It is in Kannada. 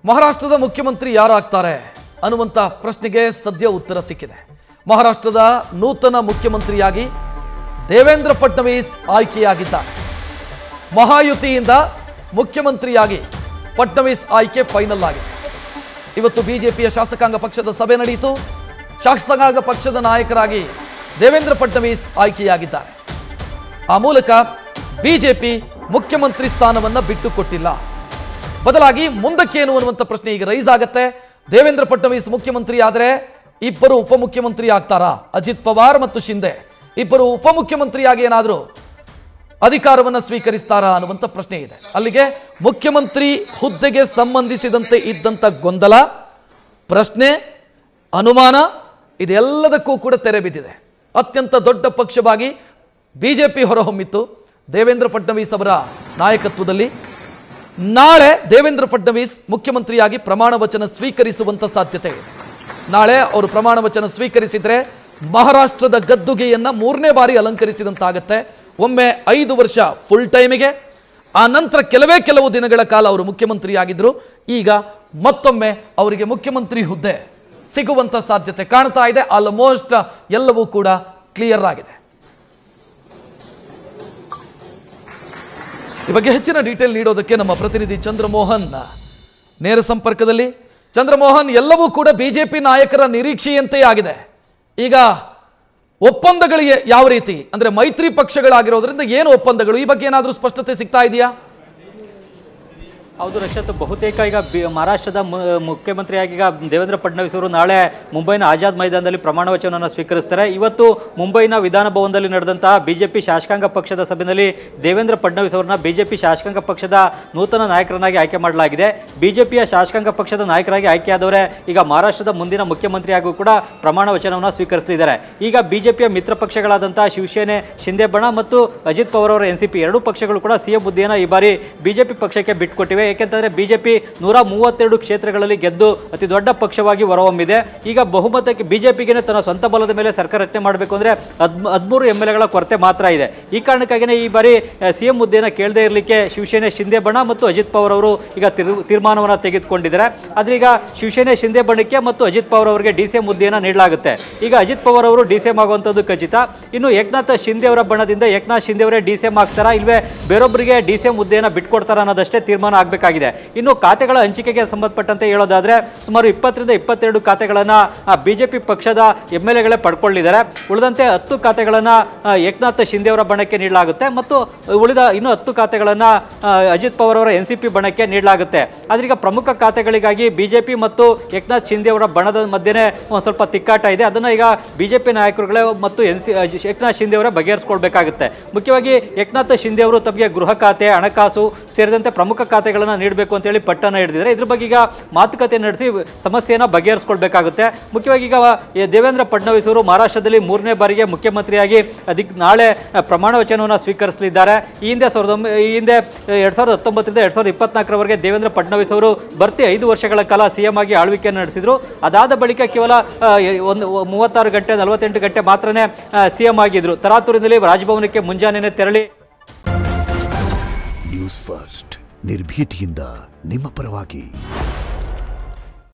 ಮಹಾರಾಷ್ಟ್ರದ ಮುಖ್ಯಮಂತ್ರಿ ಯಾರಾಗ್ತಾರೆ ಅನ್ನುವಂತ ಪ್ರಶ್ನೆಗೆ ಸದ್ಯ ಉತ್ತರ ಸಿಕ್ಕಿದೆ. ಮಹಾರಾಷ್ಟ್ರದ ನೂತನ ಮುಖ್ಯಮಂತ್ರಿಯಾಗಿ ದೇವೇಂದ್ರ ಫಡ್ನವೀಸ್ ಆಯ್ಕೆಯಾಗಿದ್ದಾರೆ. ಮಹಾಯುತಿಯಿಂದ ಮುಖ್ಯಮಂತ್ರಿಯಾಗಿ ಫಡ್ನವೀಸ್ ಆಯ್ಕೆ ಫೈನಲ್ ಆಗಿದೆ. ಇವತ್ತು ಬಿಜೆಪಿಯ ಶಾಸಕಾಂಗ ಪಕ್ಷದ ಸಭೆ ನಡೆಯಿತು. ಶಾಸಕಾಂಗ ಪಕ್ಷದ ನಾಯಕರಾಗಿ ದೇವೇಂದ್ರ ಫಡ್ನವೀಸ್ ಆಯ್ಕೆಯಾಗಿದ್ದಾರೆ. ಆ ಮೂಲಕ ಬಿಜೆಪಿ ಮುಖ್ಯಮಂತ್ರಿ ಸ್ಥಾನವನ್ನು ಬಿಟ್ಟುಕೊಟ್ಟಿಲ್ಲ. ಬದಲಾಗಿ ಮುಂದಕ್ಕೇನು ಅನ್ನುವಂಥ ಪ್ರಶ್ನೆ ಈಗ ರೈಸ್ ಆಗುತ್ತೆ. ದೇವೇಂದ್ರ ಫಡ್ನವೀಸ್ ಮುಖ್ಯಮಂತ್ರಿ ಆದರೆ ಇಬ್ಬರು ಉಪಮುಖ್ಯಮಂತ್ರಿ ಆಗ್ತಾರಾ? ಅಜಿತ್ ಪವಾರ್ ಮತ್ತು ಶಿಂದೆ ಇಬ್ಬರು ಉಪಮುಖ್ಯಮಂತ್ರಿಯಾಗಿ ಏನಾದರೂ ಅಧಿಕಾರವನ್ನು ಸ್ವೀಕರಿಸ್ತಾರಾ ಅನ್ನುವಂಥ ಪ್ರಶ್ನೆ ಇದೆ. ಅಲ್ಲಿಗೆ ಮುಖ್ಯಮಂತ್ರಿ ಹುದ್ದೆಗೆ ಸಂಬಂಧಿಸಿದಂತೆ ಇದ್ದಂಥ ಗೊಂದಲ, ಪ್ರಶ್ನೆ, ಅನುಮಾನ ಇದೆಲ್ಲದಕ್ಕೂ ಕೂಡ ತೆರೆ ಬಿದ್ದಿದೆ. ಅತ್ಯಂತ ದೊಡ್ಡ ಪಕ್ಷವಾಗಿ ಬಿಜೆಪಿ ಹೊರಹೊಮ್ಮಿತ್ತು ದೇವೇಂದ್ರ ಫಡ್ನವೀಸ್ ಅವರ ನಾಯಕತ್ವದಲ್ಲಿ. ನಾಳೆ ದೇವೇಂದ್ರ ಫಡ್ನವೀಸ್ ಮುಖ್ಯಮಂತ್ರಿಯಾಗಿ ಪ್ರಮಾಣ ವಚನ ಸ್ವೀಕರಿಸುವಂತ ಸಾಧ್ಯತೆ ಇದೆ. ನಾಳೆ ಅವರು ಪ್ರಮಾಣ ವಚನ ಸ್ವೀಕರಿಸಿದ್ರೆ ಮಹಾರಾಷ್ಟ್ರದ ಗದ್ದುಗೆಯನ್ನ 3ನೇ ಬಾರಿ ಅಲಂಕರಿಸಿದಂತಾಗತ್ತೆ. ಒಮ್ಮೆ 5 ವರ್ಷ ಫುಲ್ ಟೈಮಿಗೆ, ಆ ನಂತರ ಕೆಲವು ದಿನಗಳ ಕಾಲ ಅವರು ಮುಖ್ಯಮಂತ್ರಿಯಾಗಿದ್ರು. ಈಗ ಮತ್ತೊಮ್ಮೆ ಅವರಿಗೆ ಮುಖ್ಯಮಂತ್ರಿ ಹುದ್ದೆ ಸಿಗುವಂತ ಸಾಧ್ಯತೆ ಕಾಣ್ತಾ ಇದೆ. ಆಲ್ಮೋಸ್ಟ್ ಎಲ್ಲವೂ ಕೂಡ ಕ್ಲಿಯರ್ ಆಗಿದೆ. ಈ ಬಗ್ಗೆ ಹೆಚ್ಚಿನ ಡೀಟೇಲ್ ನೀಡೋದಕ್ಕೆ ನಮ್ಮ ಪ್ರತಿನಿಧಿ ಚಂದ್ರಮೋಹನ್ ನೇರ ಸಂಪರ್ಕದಲ್ಲಿ. ಚಂದ್ರಮೋಹನ್, ಎಲ್ಲವೂ ಕೂಡ ಬಿಜೆಪಿ ನಾಯಕರ ನಿರೀಕ್ಷೆಯಂತೆ ಆಗಿದೆ. ಈಗ ಒಪ್ಪಂದಗಳಿಗೆ ಯಾವ ರೀತಿ, ಅಂದ್ರೆ ಮೈತ್ರಿ ಪಕ್ಷಗಳಾಗಿರೋದ್ರಿಂದ ಏನು ಒಪ್ಪಂದಗಳು, ಈ ಬಗ್ಗೆ ಏನಾದರೂ ಸ್ಪಷ್ಟತೆ ಸಿಗ್ತಾ ಇದೆಯಾ? ಹೌದು ರಕ್ಷತ್, ಬಹುತೇಕ ಈಗ ಮಹಾರಾಷ್ಟ್ರದ ಮುಖ್ಯಮಂತ್ರಿಯಾಗಿ ಈಗ ದೇವೇಂದ್ರ ಫಡ್ನವೀಸ್ ಅವರು ನಾಳೆ ಮುಂಬೈನ ಆಜಾದ್ ಮೈದಾನದಲ್ಲಿ ಪ್ರಮಾಣ ವಚನವನ್ನು ಸ್ವೀಕರಿಸ್ತಾರೆ. ಇವತ್ತು ಮುಂಬೈನ ವಿಧಾನ ಭವನದಲ್ಲಿ ನಡೆದಂತಹ ಬಿಜೆಪಿ ಶಾಸಕಾಂಗ ಪಕ್ಷದ ಸಭೆಯಲ್ಲಿ ದೇವೇಂದ್ರ ಫಡ್ನವೀಸ್ ಅವರನ್ನ ಬಿಜೆಪಿ ಶಾಸಕಾಂಗ ಪಕ್ಷದ ನೂತನ ನಾಯಕರನ್ನಾಗಿ ಆಯ್ಕೆ ಮಾಡಲಾಗಿದೆ. ಬಿಜೆಪಿಯ ಶಾಸಕಾಂಗ ಪಕ್ಷದ ನಾಯಕರಾಗಿ ಆಯ್ಕೆಯಾದವರೇ ಈಗ ಮಹಾರಾಷ್ಟ್ರದ ಮುಂದಿನ ಮುಖ್ಯಮಂತ್ರಿಯಾಗೂ ಕೂಡ ಪ್ರಮಾಣ ವಚನವನ್ನು ಸ್ವೀಕರಿಸಲಿದ್ದಾರೆ. ಈಗ ಬಿಜೆಪಿಯ ಮಿತ್ರ ಪಕ್ಷಗಳಾದಂತಹ ಶಿವಸೇನೆ, ಶಿಂದೆ ಬಣ ಮತ್ತು ಅಜಿತ್ ಪವಾರ್ ಅವರ ಎನ್ಸಿಪಿ ಎರಡೂ ಪಕ್ಷಗಳು ಕೂಡ ಸಿಎಂ ಹುದ್ದೆಯನ್ನು ಈ ಬಾರಿ ಬಿಜೆಪಿ ಪಕ್ಷಕ್ಕೆ ಬಿಟ್ಟುಕೊಟ್ಟಿವೆ. ಏಕೆಂತಂದ್ರೆ ಬಿಜೆಪಿ 132 ಕ್ಷೇತ್ರಗಳಲ್ಲಿ ಗೆದ್ದು ಅತಿ ದೊಡ್ಡ ಪಕ್ಷವಾಗಿ ಹೊರಹೊಮ್ಮಿದೆ. ಈಗ ಬಹುಮತಕ್ಕೆ ಬಿಜೆಪಿಗೆ ತನ್ನ ಸ್ವಂತ ಬಲದ ಮೇಲೆ ಸರ್ಕಾರ ರಚನೆ ಮಾಡಬೇಕು ಅಂದ್ರೆ 13 MLAಗಳ ಕೊರತೆ ಮಾತ್ರ ಇದೆ. ಈ ಕಾರಣಕ್ಕಾಗಿಯೇ ಈ ಬಾರಿ ಸಿಎಂ ಹುದ್ದೆಯನ್ನು ಕೇಳದೇ ಇರಲಿಕ್ಕೆ ಶಿವಸೇನೆ, ಶಿಂದೆ ಬಣ ಮತ್ತು ಅಜಿತ್ ಪವಾರ್ ಅವರು ಈಗ ತೀರ್ಮಾನವನ್ನು ತೆಗೆದುಕೊಂಡಿದ್ದಾರೆ. ಆದ್ರೆ ಈಗ ಶಿವಸೇನೆ, ಶಿಂದೆ ಬಣಕ್ಕೆ ಮತ್ತು ಅಜಿತ್ ಪವಾರ್ ಅವರಿಗೆ ಡಿಸಿಎಂ ಹುದ್ದೆಯನ್ನು ನೀಡಲಾಗುತ್ತೆ. ಈಗ ಅಜಿತ್ ಪವಾರ್ ಅವರು ಡಿಸಿಎಂ ಆಗುವಂಥದ್ದು ಖಚಿತ. ಇನ್ನು ಏಕನಾಥ್ ಶಿಂದೆ ಅವರ ಬಣದಿಂದ ಏಕನಾಥ್ ಶಿಂದೆ ಅವರೇ ಡಿಸಿಎಂ ಆಗ್ತಾರಾ, ಇಲ್ವೇ ಬೇರೊಬ್ಬರಿಗೆ ಡಿಸಿಎಂ ಹುದ್ದೆಯನ್ನು ಬಿಟ್ಕೊಡ್ತಾರ ಅನ್ನೋದಷ್ಟೇ ತೀರ್ಮಾನ ಆಗಬೇಕಾಗಿದೆ. ಇನ್ನು ಖಾತೆಗಳ ಹಂಚಿಕೆಗೆ ಸಂಬಂಧಪಟ್ಟಂತೆ ಹೇಳೋದಾದ್ರೆ ಸುಮಾರು 20 ರಿಂದ 22 ಖಾತೆಗಳನ್ನ ಬಿಜೆಪಿ ಪಕ್ಷದ MLAಗಳೇ ಪಡ್ಕೊಳ್ಳಿದ್ದಾರೆ. ಉಳಿದಂತೆ 10 ಖಾತೆಗಳನ್ನ ಏಕನಾಥ್ ಶಿಂದೆ ಅವರ ಬಣಕ್ಕೆ ನೀಡಲಾಗುತ್ತೆ ಮತ್ತು ಉಳಿದ ಇನ್ನು 10 ಖಾತೆಗಳನ್ನ ಅಜಿತ್ ಪವಾರ್ ಅವರ ಎನ್ಸಿಪಿ ಬಣಕ್ಕೆ ನೀಡಲಾಗುತ್ತೆ. ಆದ್ರೆ ಈಗ ಪ್ರಮುಖ ಖಾತೆಗಳಿಗಾಗಿ ಬಿಜೆಪಿ ಮತ್ತು ಏಕನಾಥ್ ಶಿಂದೆ ಅವರ ಬಣದ ಮಧ್ಯೆ ಒಂದು ಸ್ವಲ್ಪ ತಿಕ್ಕಾಟ ಇದೆ. ಅದನ್ನ ಈಗ ಬಿಜೆಪಿ ನಾಯಕರುಗಳೇ ಮತ್ತು ಏಕನಾಥ್ ಶಿಂದೆ ಅವರೇ ಬಗೆಹರಿಸಿಕೊಳ್ಬೇಕಾಗುತ್ತೆ. ಮುಖ್ಯವಾಗಿ ಏಕನಾಥ್ ಶಿಂದೆ ಅವರು ತಮಗೆ ಗೃಹ ಖಾತೆ, ಹಣಕಾಸು ಸೇರಿದಂತೆ ಪ್ರಮುಖ ಖಾತೆಗಳನ್ನ ನೀಡಬೇಕು ಅಂತ ಹೇಳಿ ಪಟ್ಟನ್ನು ಹಿಡಿದಿದ್ದಾರೆ. ಇದ್ರ ಬಗ್ಗೆ ಈಗ ಮಾತುಕತೆ ನಡೆಸಿ ಸಮಸ್ಯೆಯನ್ನ ಬಗೆಹರಿಸಿಕೊಳ್ಬೇಕಾಗುತ್ತೆ. ಮುಖ್ಯವಾಗಿ ಈಗ ದೇವೇಂದ್ರ ಫಡ್ನವೀಸ್ ಅವರು ಮಹಾರಾಷ್ಟ್ರದಲ್ಲಿ 3ನೇ ಬಾರಿಗೆ ಮುಖ್ಯಮಂತ್ರಿಯಾಗಿ ನಾಳೆ ಪ್ರಮಾಣ ವಚನವನ್ನು ಸ್ವೀಕರಿಸಲಿದ್ದಾರೆ. ಈ ಹಿಂದೆ 2019 ರಿಂದ 2024 ದೇವೇಂದ್ರ ಫಡ್ನವೀಸ್ ಅವರು ಬರ್ತಿ 5 ವರ್ಷಗಳ ಕಾಲ ಸಿಎಂ ಆಗಿ ಆಳ್ವಿಕೆಯನ್ನು ನಡೆಸಿದ್ರು. ಅದಾದ ಬಳಿಕ ಕೇವಲ 36 ಗಂಟೆ 48 ಗಂಟೆ ಮಾತ್ರನೇ ಸಿಎಂ ಆಗಿದ್ರು. ತರಾತುರಿನಲ್ಲಿ ರಾಜಭವನಕ್ಕೆ ಮುಂಜಾನೆ ತೆರಳಿ ನ್ಯೂಸ್ ಫಸ್ಟ್ ನಿರ್ಭೀತಿಯಿಂದ ನಿಮ್ಮ ಪರವಾಗಿ.